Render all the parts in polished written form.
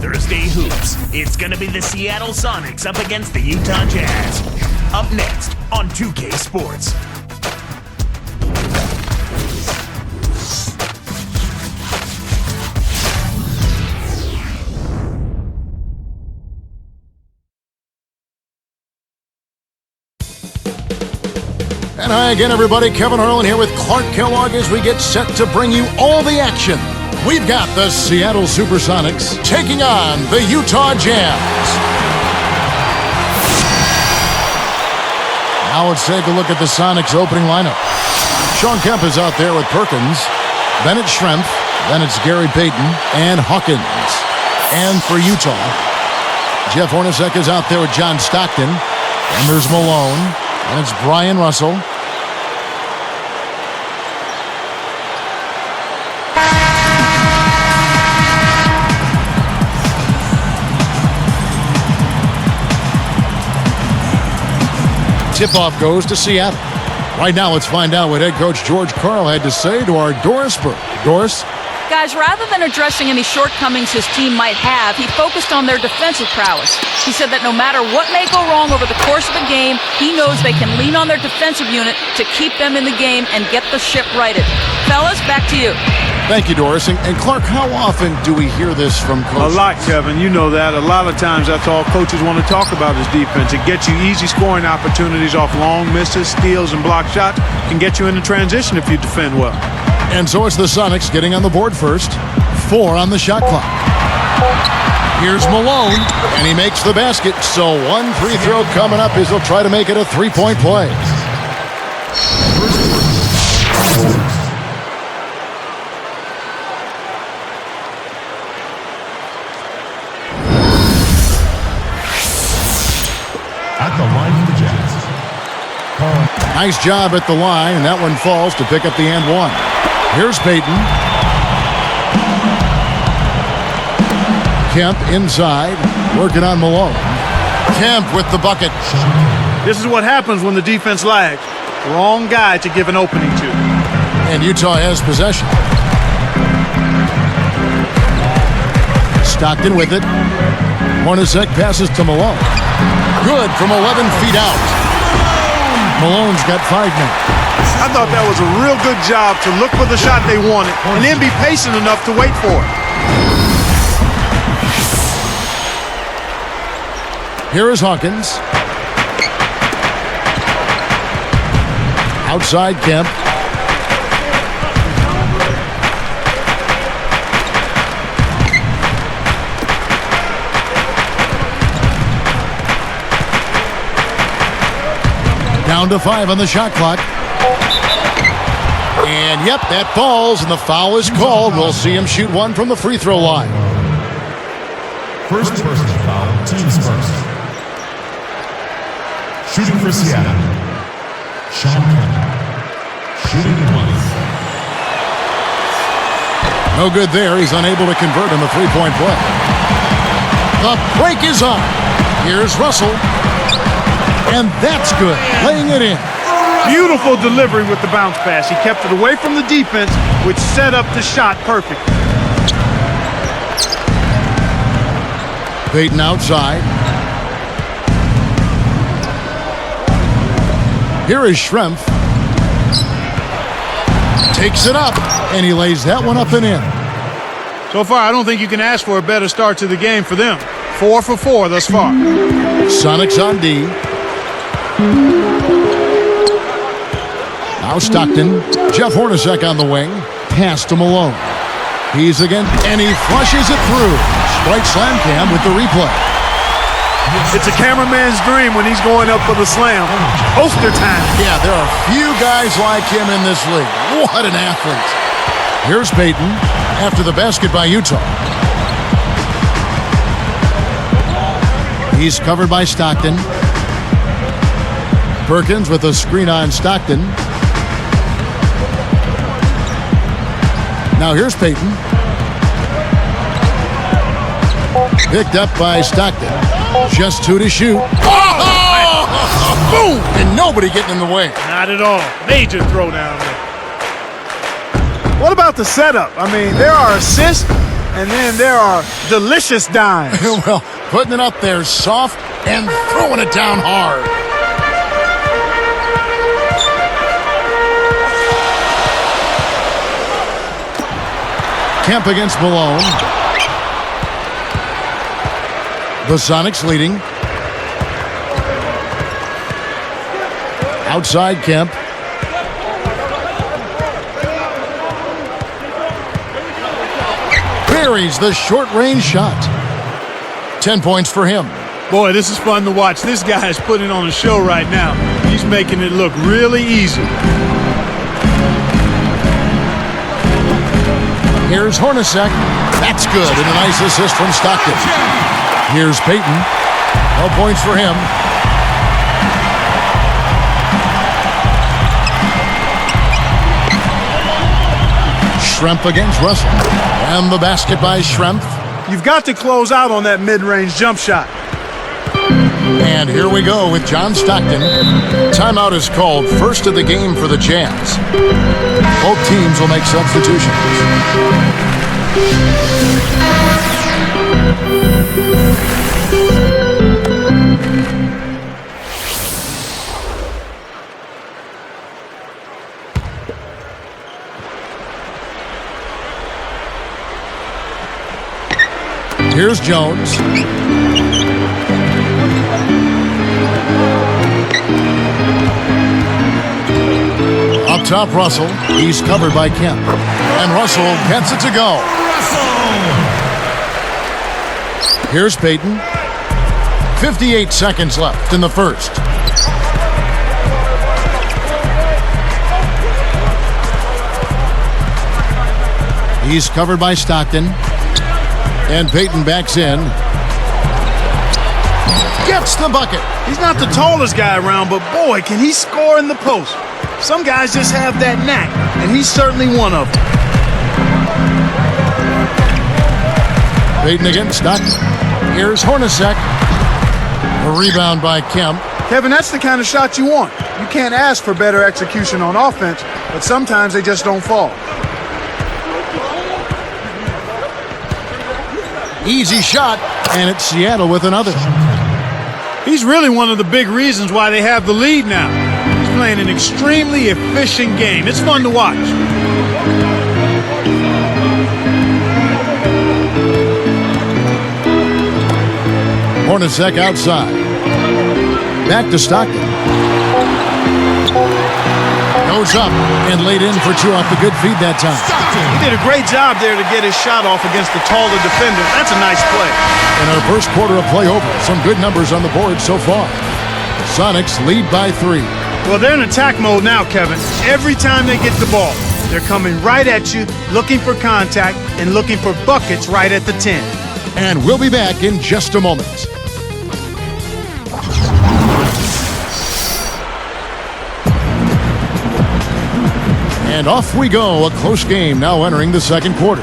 Thursday Hoops. It's gonna be the Seattle Sonics up against the Utah Jazz. Up next on 2K Sports. And hi again, everybody. Kevin Harlan here with Clark Kellogg as we get set to bring you all the action. We've got the Seattle Supersonics taking on the Utah Jazz. Now let's take a look at the Sonics opening lineup. Sean Kemp is out there with Perkins, Bennett Schrempf, then it's Gary Payton and Hawkins. And for Utah, Jeff Hornacek is out there with John Stockton, and there's Malone, and it's Brian Russell. Tip-off goes to Seattle. Right now, let's find out what head coach George Karl had to say to our Doris Burke. Doris? Guys, rather than addressing any shortcomings his team might have, he focused on their defensive prowess. He said that no matter what may go wrong over the course of a game, he knows they can lean on their defensive unit to keep them in the game and get the ship righted. Fellas, back to you. Thank you, Doris. And Clark, how often do we hear this from coaches? A lot, Kevin. You know that. A lot of times that's all coaches want to talk about is defense. It gets you easy scoring opportunities off long misses, steals, and block shots. Can get you into transition if you defend well. And so it's the Sonics getting on the board first. 4 on the shot clock. Here's Malone, and he makes the basket. So one free throw coming up as he'll try to make it a three-point play. At the line for the Jazz. Nice job at the line, and that one falls to pick up the and one. Here's Payton. Kemp inside, working on Malone. Kemp with the bucket. This is what happens when the defense lags. Wrong guy to give an opening to. And Utah has possession. Stockton with it. Hornacek passes to Malone. Good from 11 feet out. Malone's got 5 now. I thought that was a real good job to look for the shot they wanted and then be patient enough to wait for it. Here is Hawkins. Outside Kemp. Down to 5 on the shot clock. And yep, that falls, and the foul is called. We'll see him shoot one from the free throw line. First personal foul, teams first. Shooting for Seattle. Sean Kemp. Shooting one. No good there. He's unable to convert on the three-point play. The break is on. Here's Russell. And that's good. Laying it in. Beautiful delivery with the bounce pass. He kept it away from the defense, which set up the shot perfect. Payton outside. Here is Schrempf. Takes it up, and he lays that one up and in. So far, I don't think you can ask for a better start to the game for them. 4 for 4 thus far. Sonics on D. Now Stockton. Jeff Hornacek on the wing. Pass to Malone. He's again, and he flushes it through. Sprite slam cam with the replay. It's a cameraman's dream when he's going up for the slam. Poster time. Yeah, there are few guys like him in this league. What an athlete. Here's Payton after the basket by Utah. He's covered by Stockton. Perkins with a screen on Stockton. Now here's Payton. Picked up by Stockton. Just 2 to shoot. Oh! Boom! And nobody getting in the way. Not at all. Major throwdown there. What about the setup? I mean, there are assists, And then there are delicious dimes. Well, putting it up there soft and throwing it down hard. Kemp against Malone. The Sonics leading. Outside Kemp. Buries the short-range shot. 10 points for him. Boy, this is fun to watch. This guy is putting on a show right now. He's making it look really easy. Here's Hornacek. That's good, and a nice assist from Stockton. Here's Payton. No points for him. Schrempf against Russell. And the basket by Schrempf. You've got to close out on that mid-range jump shot. And here we go with John Stockton. Timeout is called, first of the game for the Jazz. Both teams will make substitutions. Here's Jones. Up top, Russell. He's covered by Kemp. And Russell gets it to go. Here's Payton. 58 seconds left in the first. He's covered by Stockton. And Payton backs in. Gets the bucket. He's not the tallest guy around, but boy, can he score in the post. Some guys just have that knack, and he's certainly one of them. Payton against Stockton. Here's Hornacek. A rebound by Kemp. Kevin, that's the kind of shot you want. You can't ask for better execution on offense, but sometimes they just don't fall. Easy shot, and it's Seattle with another. He's really one of the big reasons why they have the lead now. He's playing an extremely efficient game. It's fun to watch. Hornacek outside. Back to Stockton. Goes up and laid in for two off the good feed that time. He did a great job there to get his shot off against the taller defender. That's a nice play. In our first quarter of play over, some good numbers on the board so far. The Sonics lead by 3. Well, they're in attack mode now, Kevin. Every time they get the ball, they're coming right at you, looking for contact, and looking for buckets right at the 10. And we'll be back in just a moment. And off we go, a close game now entering the second quarter.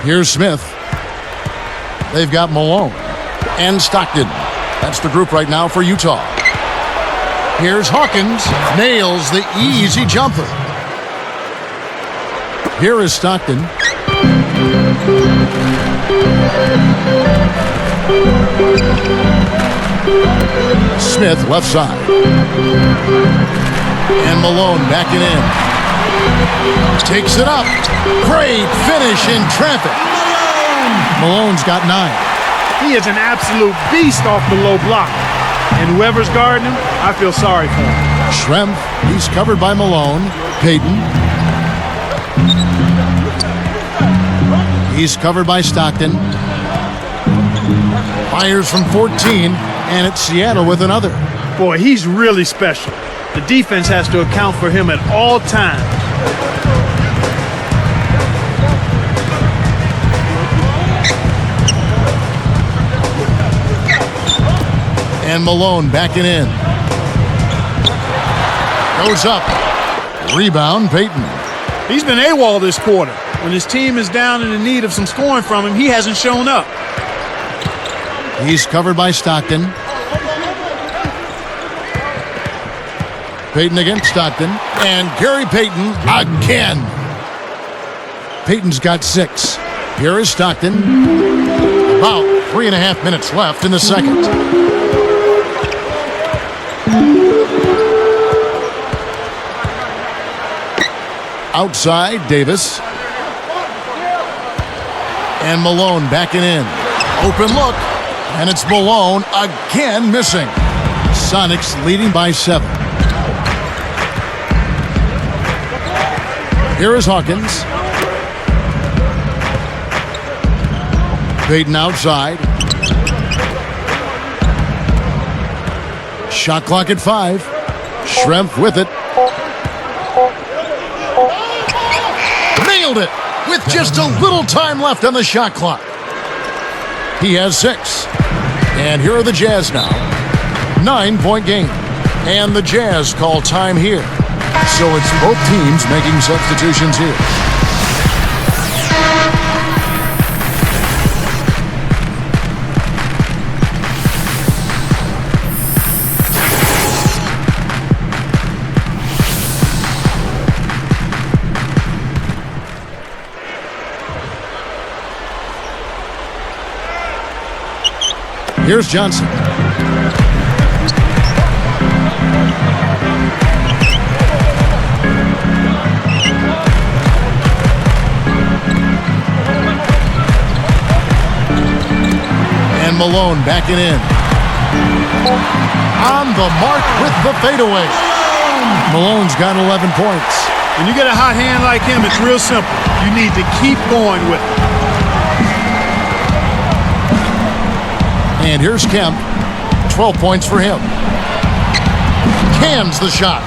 Here's Smith. They've got Malone and Stockton. That's the group right now for Utah. Here's Hawkins. Nails the easy jumper. Here is Stockton. Smith left side. And Malone backing in. Takes it up. Great finish in traffic. Malone's got 9. He is an absolute beast off the low block. And whoever's guarding him, I feel sorry for him. Schrempf, he's covered by Malone. Payton. He's covered by Stockton. Fires from 14, and it's Seattle with another. Boy, he's really special. The defense has to account for him at all times. And Malone backing in. Goes up. Rebound, Payton. He's been AWOL this quarter. When his team is down and in need of some scoring from him, he hasn't shown up. He's covered by Stockton. Payton against Stockton. And Gary Payton again. Payton's got 6. Here is Stockton. About 3.5 minutes left in the second. Outside, Davis. And Malone backing in. Open look. And it's Malone again missing. Sonics leading by 7. Here is Hawkins. Payton outside. Shot clock at 5. Schrempf with it. Nailed it with just a little time left on the shot clock. He has 6. And here are the Jazz now. 9-point game. And the Jazz call time here. So it's both teams making substitutions here. Here's Johnson. And Malone backing in. On the mark with the fadeaway. Malone's got 11 points. When you get a hot hand like him, it's real simple. You need to keep going with it. And here's Kemp. 12 points for him. Cans the shot.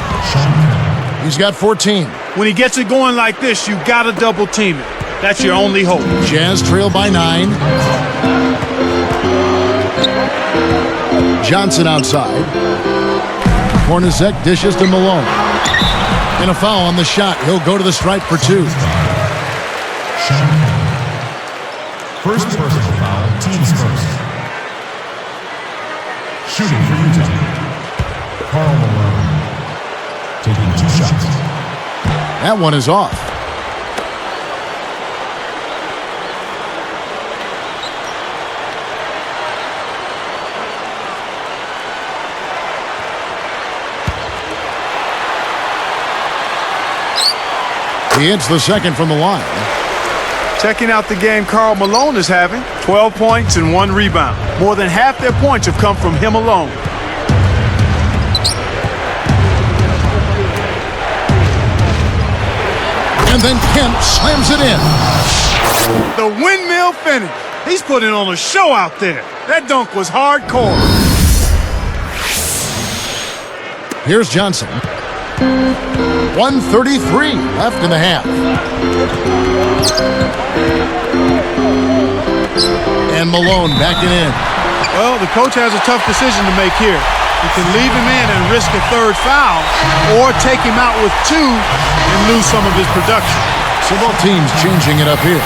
He's got 14. When he gets it going like this, you got to double team it. That's your only hope. Jazz trail by 9. Johnson outside. Hornacek dishes to Malone. And a foul on the shot. He'll go to the stripe for 2. First personal foul, teams first. Shooting for Utah. Karl Malone. Taking 2 shots. That one is off. He hits the second from the line. Checking out the game Karl Malone is having. 12 points and 1 rebound. More than half their points have come from him alone. And then Kemp slams it in. The windmill finish. He's putting on a show out there. That dunk was hardcore. Here's Johnson. 1:33 left in the half. And Malone backing in. Well, the coach has a tough decision to make here. You can leave him in and risk a 3rd foul, or take him out with 2 and lose some of his production. So both teams changing it up here.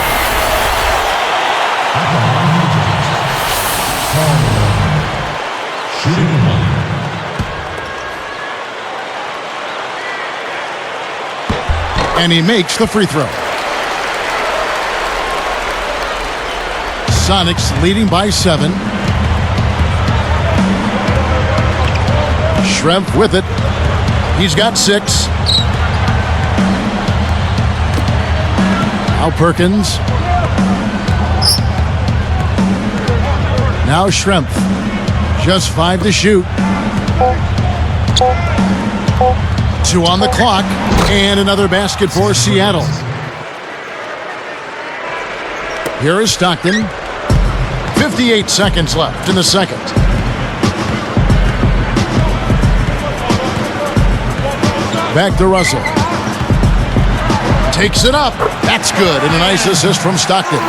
Shooting 1. And he makes the free throw. Sonics leading by 7. Schrempf with it. He's got 6. Now Perkins. Now Schrempf. Just 5 to shoot. 2 on the clock. And another basket for Seattle. Here is Stockton. 58 seconds left in the second. Back to Russell. Takes it up. That's good. And a nice assist from Stockton.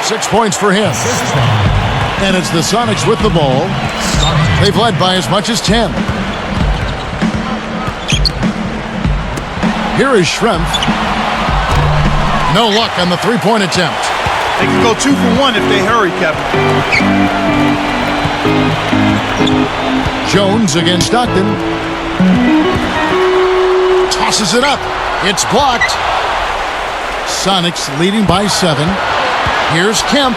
6 points for him. And it's the Sonics with the ball. They've led by as much as 10. Here is Schrempf. No luck on the three-point attempt. They can go 2 for 1 if they hurry, Kevin. Jones against Stockton. Tosses it up. It's blocked. Sonics leading by 7. Here's Kemp.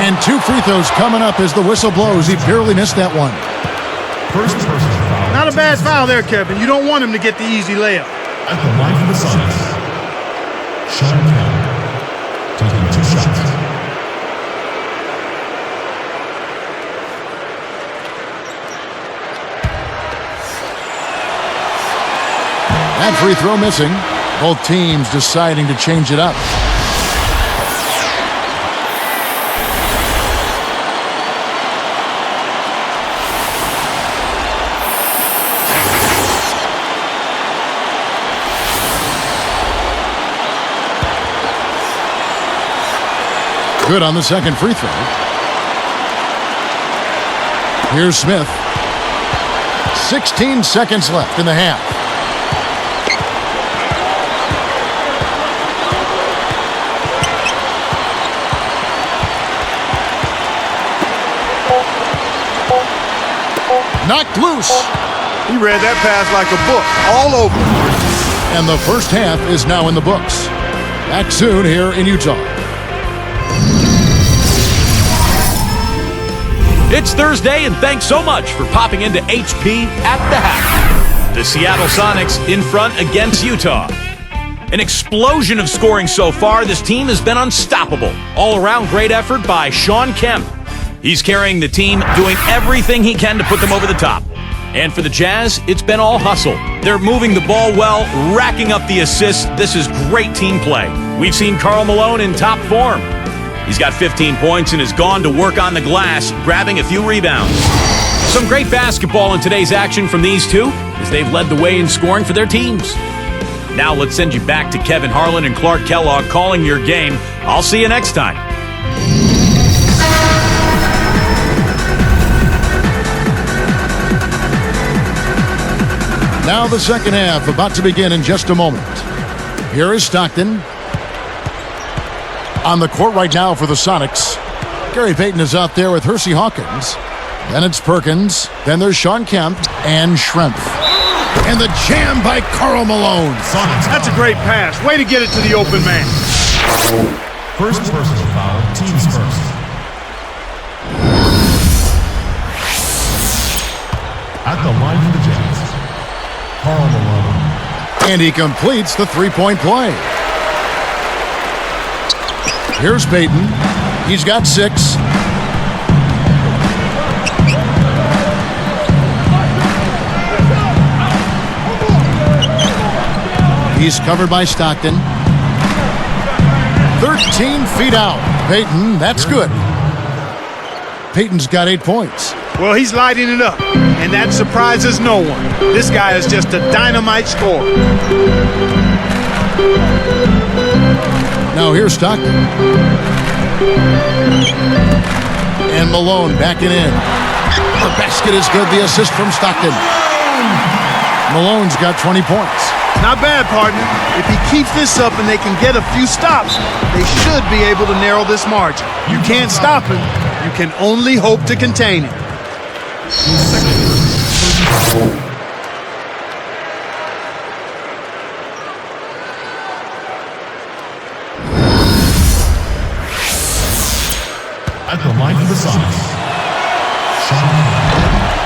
And 2 free throws coming up as the whistle blows. He barely missed that one. First personal foul. Not a bad foul there, Kevin. You don't want him to get the easy layup. At the line for the Sonics, Sean Kemp taking 2 shots. That free throw missing. Both teams deciding to change it up. Good on the second free throw. Here's Smith. 16 seconds left in the half. Knocked loose. He read that pass like a book, all over. And the first half is now in the books. Back soon here in Utah. It's Thursday, and thanks so much for popping into HP at the half. The Seattle Sonics in front against Utah. An explosion of scoring so far. This team has been unstoppable. All-around great effort by Sean Kemp. He's carrying the team, doing everything he can to put them over the top. And for the Jazz, it's been all hustle. They're moving the ball well, racking up the assists. This is great team play. We've seen Karl Malone in top form. He's got 15 points and has gone to work on the glass, grabbing a few rebounds. Some great basketball in today's action from these two, as they've led the way in scoring for their teams. Now let's send you back to Kevin Harlan and Clark Kellogg calling your game. I'll see you next time. Now the second half about to begin in just a moment. Here is Stockton. On the court right now for the Sonics. Gary Payton is out there with Hersey Hawkins. Then it's Perkins. Then there's Sean Kemp and Schrempf. And the jam by Karl Malone. Sonics. That's a great pass. Way to get it to the open man. First personal foul, teams first. At the line for the Jazz, Karl Malone. And he completes the three-point play. Here's Payton. He's got 6. He's covered by Stockton. 13 feet out. Payton, that's good. Payton's got 8 points. Well, he's lighting it up, and that surprises no one. This guy is just a dynamite scorer. Now here's Stockton. And Malone backing in. The basket is good. The assist from Stockton. Malone's got 20 points. Not bad, partner. If he keeps this up and they can get a few stops, they should be able to narrow this margin. You can't stop him. You can only hope to contain him. At the line for the Sonics,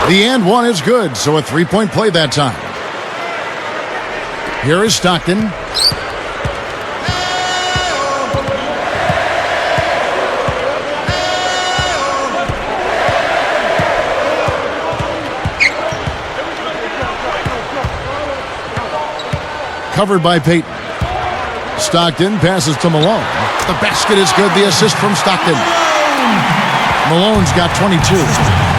The and one is good, so a three-point play that time. Here is Stockton. Covered by Payton. Stockton passes to Malone. The basket is good. The assist from Stockton. Malone's got 22.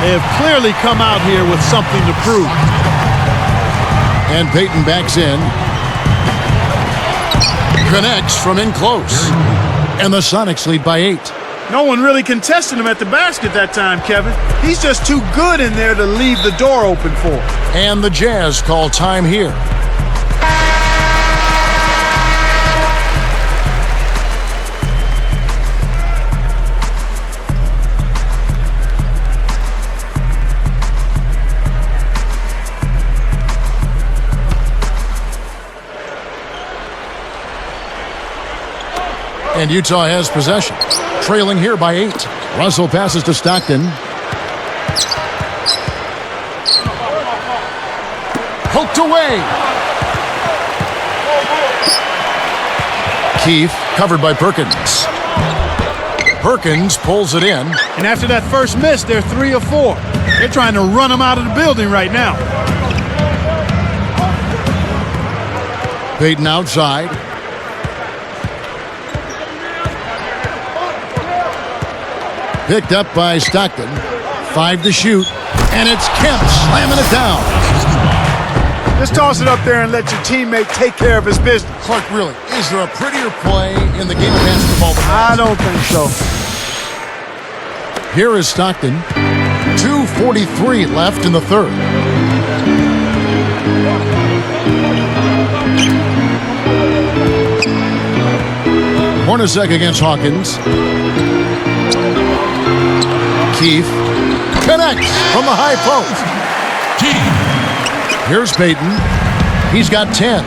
They have clearly come out here with something to prove. And Payton backs in. Connects from in close. And the Sonics lead by 8. No one really contested him at the basket that time, Kevin. He's just too good in there to leave the door open for him. And the Jazz call time here. And Utah has possession, trailing here by 8. Russell passes to Stockton. Poked away. Keefe covered by Perkins. Perkins pulls it in. And after that first miss, they're 3 or 4. They're trying to run him out of the building right now. Payton outside. Picked up by Stockton. 5 to shoot. And it's Kemp slamming it down. Just toss it up there and let your teammate take care of his business. Clark, really, is there a prettier play in the game of basketball than that? I don't think so. Here is Stockton. 2:43 left in the third. Hornacek against Hawkins. Keefe connects from the high post. Here's Payton. He's got 10.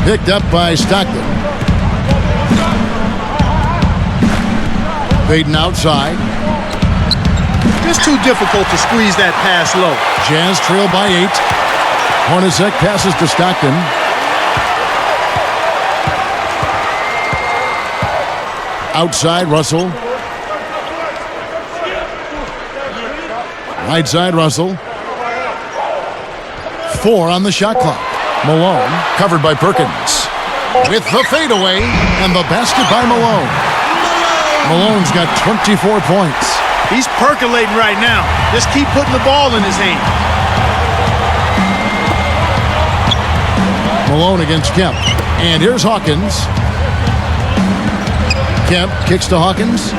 Picked up by Stockton. Payton outside. Just too difficult to squeeze that pass low. Jazz trail by 8. Hornacek passes to Stockton. Outside, Russell. Right side, Russell. 4 on the shot clock. Malone covered by Perkins. With the fadeaway and the basket by Malone. Malone's got 24 points. He's percolating right now. Just keep putting the ball in his hand. Malone against Kemp. And here's Hawkins. Kemp kicks to Hawkins.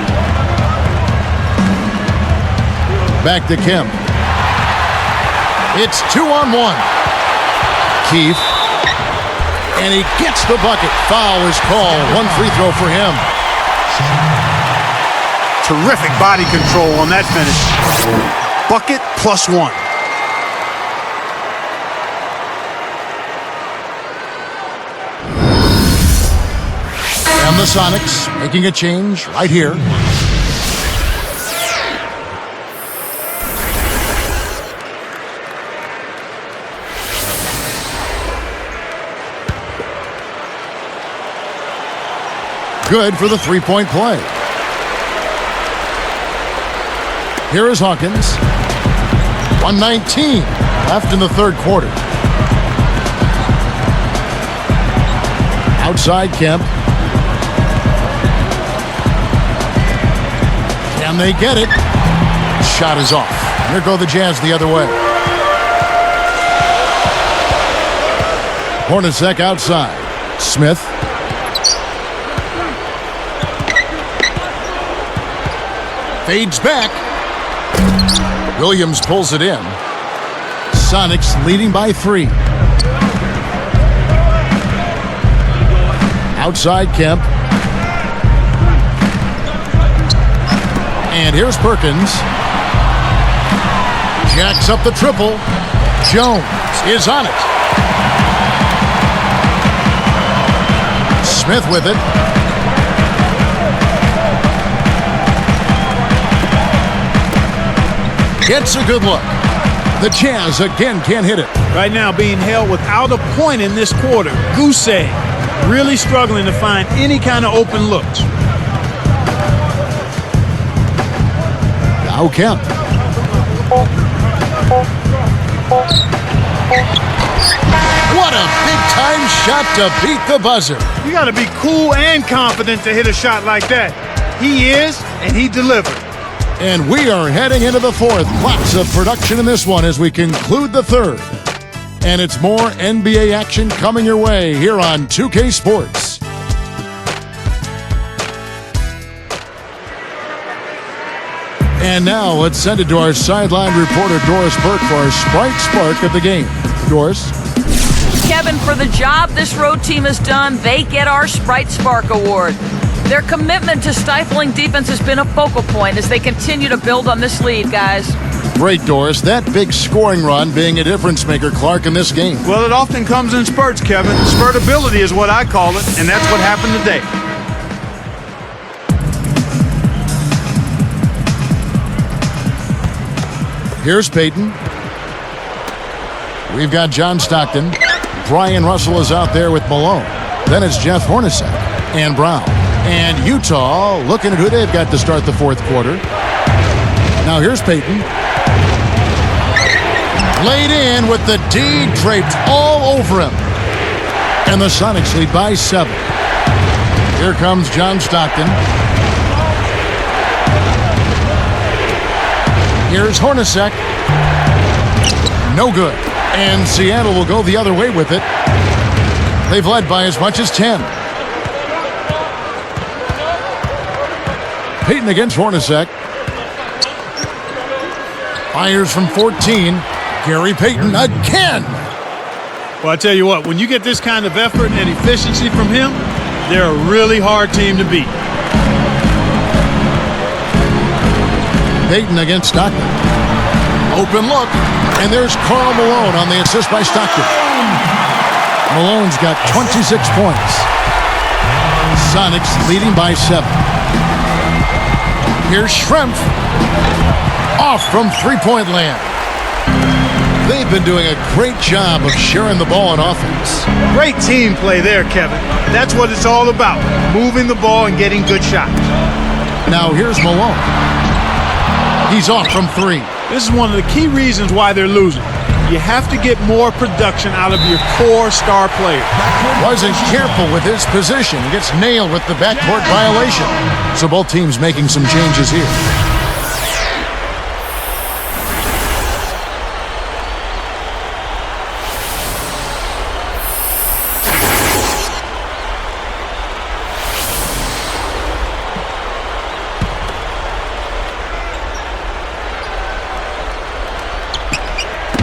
Back to Kemp. It's 2-on-1. Keefe. And he gets the bucket. Foul is called. 1 free throw for him. Terrific body control on that finish. Bucket +1. And the Sonics making a change right here. Good for the three-point play. Here is Hawkins. 1:19 left in the third quarter. Outside Kemp. Can they get it? Shot is off. Here go the Jazz the other way. Hornacek outside. Smith. Fades back. Williams pulls it in. Sonics leading by 3. Outside Kemp. And here's Perkins. Jacks up the triple. Jones is on it. Smith with it. Gets a good look. The Jazz again can't hit it. Right now being held without a point in this quarter. Goose egg. Really struggling to find any kind of open looks. Now Kemp. What a big-time shot to beat the buzzer. You got to be cool and confident to hit a shot like that. He is, and he delivered. And we are heading into the fourth. Lots of production in this one as we conclude the third. And it's more NBA action coming your way here on 2K Sports. And now let's send it to our sideline reporter, Doris Burke, for our Sprite Spark of the game. Doris? Kevin, for the job this road team has done, they get our Sprite Spark Award. Their commitment to stifling defense has been a focal point as they continue to build on this lead, guys. Great, Doris. That big scoring run being a difference maker, Clark, in this game. Well, it often comes in spurts, Kevin. Spurtability is what I call it, and that's what happened today. Here's Peyton. We've got John Stockton. Brian Russell is out there with Malone. Then it's Jeff Hornacek and Brown. And Utah looking at who they've got to start the fourth quarter. Now here's Peyton. Laid in with the D draped all over him. And the Sonics lead by 7. Here comes John Stockton. Here's Hornacek. No good. And Seattle will go the other way with it. They've led by as much as 10. Peyton against Hornacek. Fires from 14. Gary Payton again. Well, I tell you what, when you get this kind of effort and efficiency from him, they're a really hard team to beat. Peyton against Stockton. Open look. And there's Karl Malone on the assist by Stockton. Malone's got 26 points. Sonics leading by 7. Here's Schrempf. Off from three-point land. They've been doing a great job of sharing the ball on offense. Great team play there, Kevin. That's what it's all about, moving the ball and getting good shots. Now here's Malone. He's off from 3. This is one of the key reasons why they're losing. You have to get more production out of your core star player. Wasn't careful with his position. Gets nailed with the backcourt violation. So both teams making some changes here.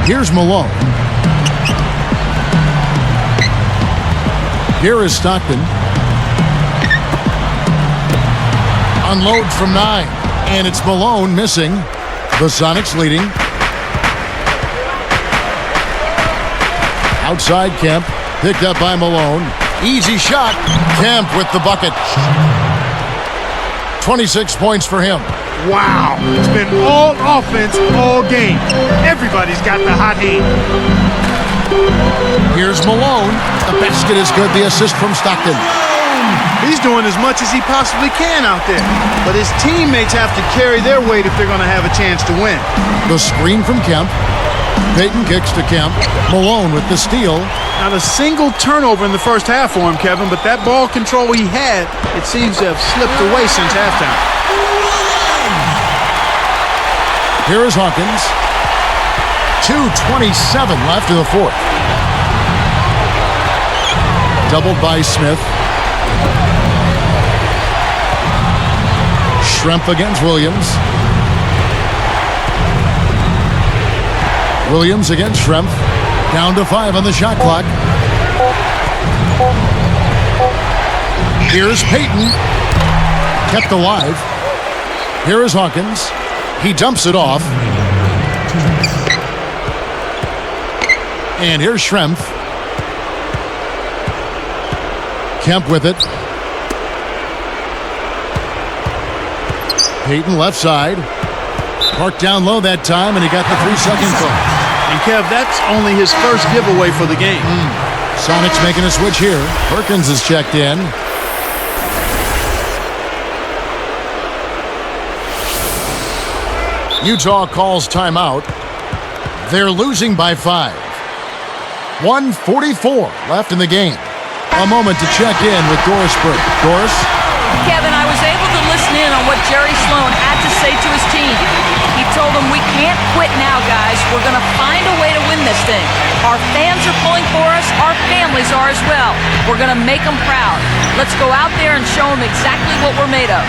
Here's Malone. Here is Stockton. Unload from 9. And it's Malone missing. The Sonics leading. Outside Kemp. Picked up by Malone. Easy shot. Kemp with the bucket. 26 points for him. Wow, it's been all offense all game. Everybody's got the hot hand. Here's Malone. The basket is good. The assist from Stockton. He's doing as much as he possibly can out there. But his teammates have to carry their weight if they're going to have a chance to win. The screen from Kemp. Peyton kicks to Kemp. Malone with the steal. Not a single turnover in the first half for him, Kevin, but that ball control he had, it seems to have slipped away since halftime. Here is Hawkins. 2:27 left in the fourth. Doubled by Smith. Schrempf against Williams. Williams against Schrempf. Down to 5 on the shot clock. Here's Peyton. Kept alive. Here is Hawkins. He dumps it off. And here's Schrempf. Kemp with it. Peyton left side. Parked down low that time, and he got the 3-second call. And Kev, that's only his first giveaway for the game. Sonics making a switch here. Perkins is checked in. Utah calls timeout. They're losing by 5. 1:44 left in the game. A moment to check in with Doris Burke. Doris? Kevin, I was able to listen in on what Jerry Sloan had to say to his team. He told them, we can't quit now, guys. We're going to find a way to win this thing. Our fans are pulling for us. Our families are as well. We're going to make them proud. Let's go out there and show them exactly what we're made of.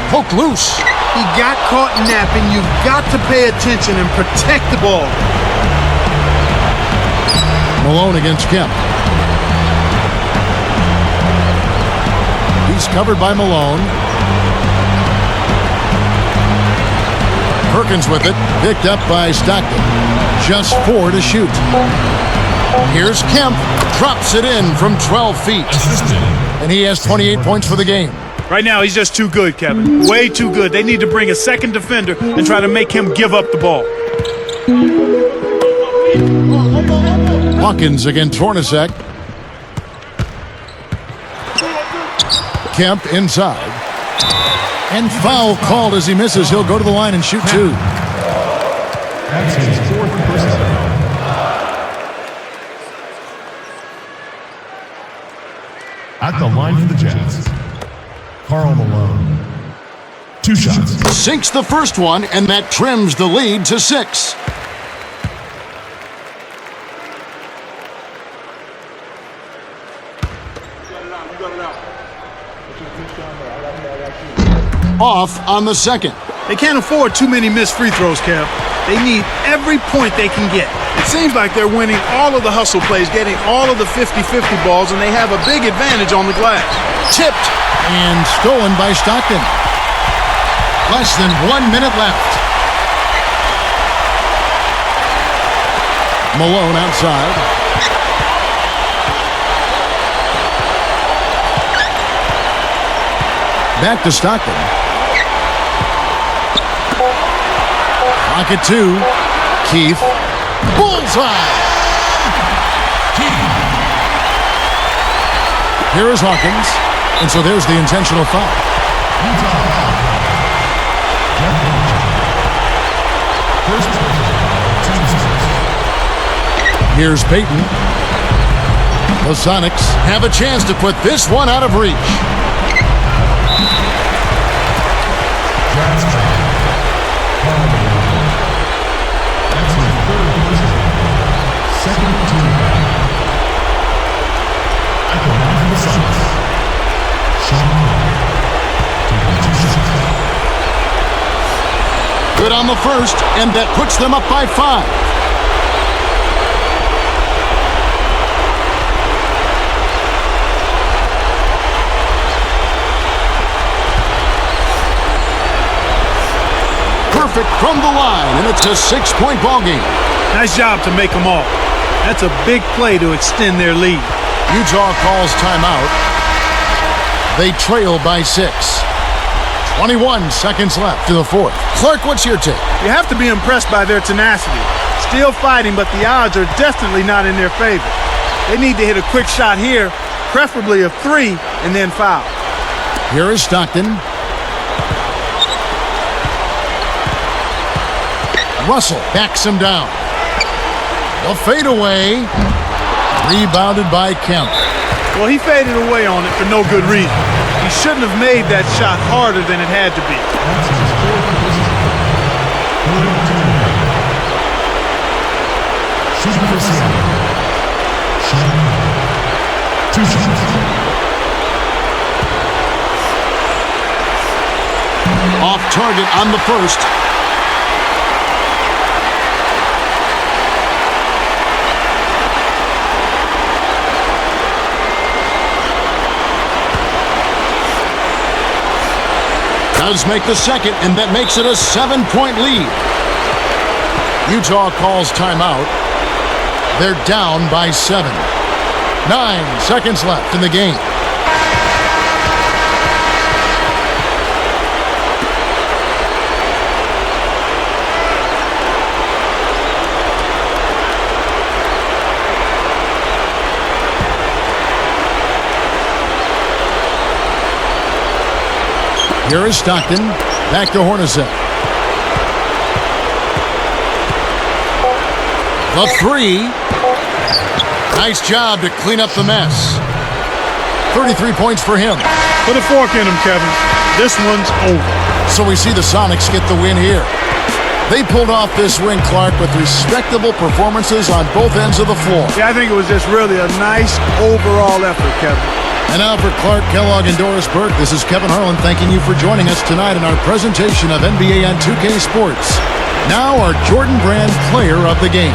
Poke loose. He got caught napping. You've got to pay attention and protect the ball. Malone against Kemp. He's covered by Malone. Perkins with it, picked up by Stockton. Just 4 to shoot. Here's Kemp, drops it in from 12 feet. And he has 28 points for the game. Right now, he's just too good, Kevin. Way too good. They need to bring a second defender and try to make him give up the ball. Hawkins against Hornacek. Kemp inside. And foul called as he misses. He'll go to the line and shoot 2. That's his 4th personal foul. At the line for the Jazz, Karl Malone. 2 shots. Sinks the first one, and that trims the lead to 6. Off on the second. They can't afford too many missed free throws, Kev. They need every point they can get. It seems like they're winning all of the hustle plays, getting all of the 50-50 balls, and they have a big advantage on the glass. Tipped and stolen by Stockton. Less than 1 minute left. Malone outside. Back to Stockton. Clock at 2. Keith. Bullseye! Here is Hawkins. And so there's the intentional foul. Here's Payton. The Sonics have a chance to put this one out of reach. Good on the first, and that puts them up by 5. Perfect from the line, and it's a 6-point ball game. Nice job to make them all. That's a big play to extend their lead. Utah calls timeout. They trail by 6. 21 seconds left to the 4th. Clark, what's your take? You have to be impressed by their tenacity. Still fighting, but the odds are definitely not in their favor. They need to hit a quick shot here, preferably a 3, and then foul. Here is Stockton. Russell backs him down. A fadeaway. Rebounded by Kemp. Well, he faded away on it for no good reason. He shouldn't have made that shot harder than it had to be. Two shots. Off target on the first. Does make the second, and that makes it a 7-point lead. Utah calls timeout. They're down by 7. 9 seconds left in the game. Here is Stockton. Back to Hornacek. The 3. Nice job to clean up the mess. 33 points for him. Put a fork in him, Kevin. This one's over. So we see the Sonics get the win here. They pulled off this win, Clark, with respectable performances on both ends of the floor. Yeah, I think it was just really a nice overall effort, Kevin. And now for Clark Kellogg and Doris Burke, this is Kevin Harlan thanking you for joining us tonight in our presentation of NBA on 2K Sports. Now our Jordan Brand Player of the Game.